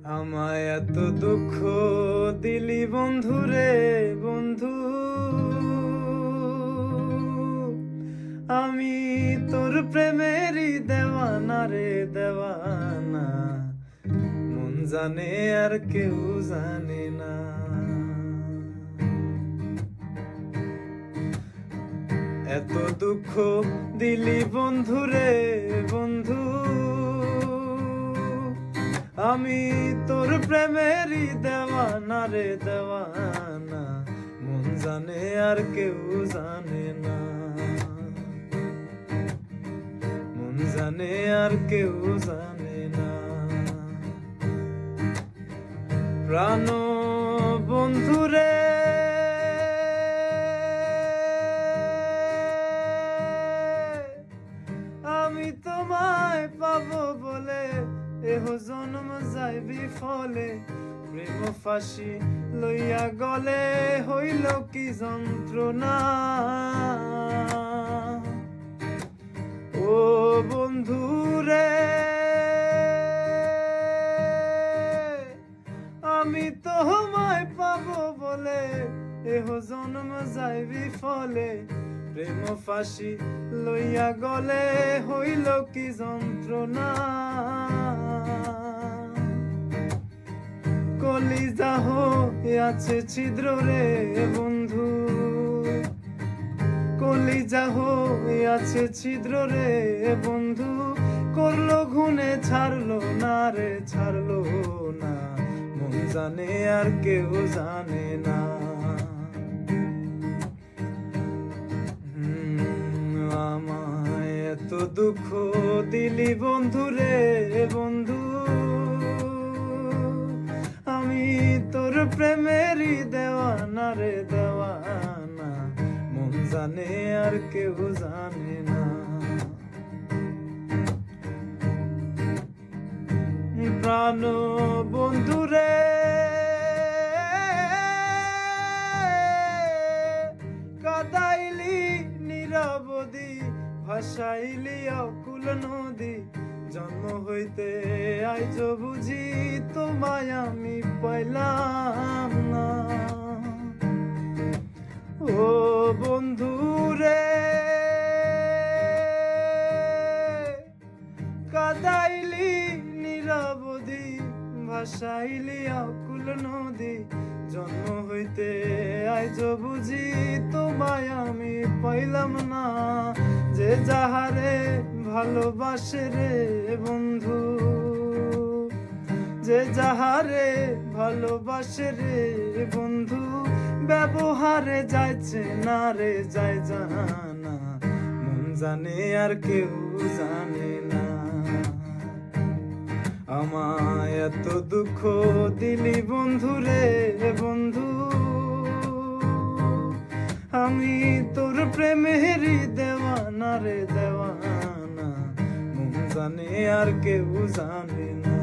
আমায় এত দুঃখ দিলি বন্ধু রে বন্ধু, আমি তোর প্রেমেরই দেওয়ানা রে দেওয়ানা, মন জানে আর কেউ জানে না। এত দুঃখ দিলি বন্ধু রে বন্ধু, আমি তোর প্রেমেরই দেওয়ানা রে দেওয়ানা, মন জানে আর কেউ জানে না, মন জানে আর কেউ জানে না। প্রাণ বন্ধু রে আমি তোমায় পাবো বলে এহ জন্ম যাই বিফলে, প্রেম ফাঁসি লইয়া গলে হইল কি যন্ত্রণা। ও বন্ধু রে আমি তোমায় পাবো বলে এহ জন্ম যাই বিফলে, প্রেম ফাঁসি লইয়া গলে হইল কি যন্ত্রণা। কলিজা আছে ছিদ্র রে বন্ধু, কলিজা আছে ছিদ্র রে বন্ধু, করলো ঘুনে ছাড়লো না রে ছাড়লো না, মন জানে আর কেউ জানে না। আমায় এত দুঃখ দিলি বন্ধু রে বন্ধু, আমি তোর প্রেমেরই দেওয়ানা রে দেওয়ানা, মন জানে আর কেউ জানে না। প্রাণ বন্ধু রে কাদাইলি নিরবধি, ভাসাইলি অকুল নদী, জন্ম হইতে আইজ বুঝি তোমায় আমি পাইলাম না। ও বন্ধু রে কাদাইলি নিরবধি, ভাসাইলি অকুল নদী, জন্ম হইতে আইজ বুঝি তোমায় আমি পাইলাম না। যে যাহারে ভালোবাসে রে বন্ধু, যে যাহারে ভালোবাসে রে বন্ধু, ব্যবহারে যাইছে না রে যায় জানা, মন জানে আর কেউ জানে না। আমায় এত দুঃখ দিলি বন্ধু রে বন্ধু, আমি তোর প্রেমেরই দেওয়ানা রে দেওয়ানা, মন জানে আর কেউ জানে না।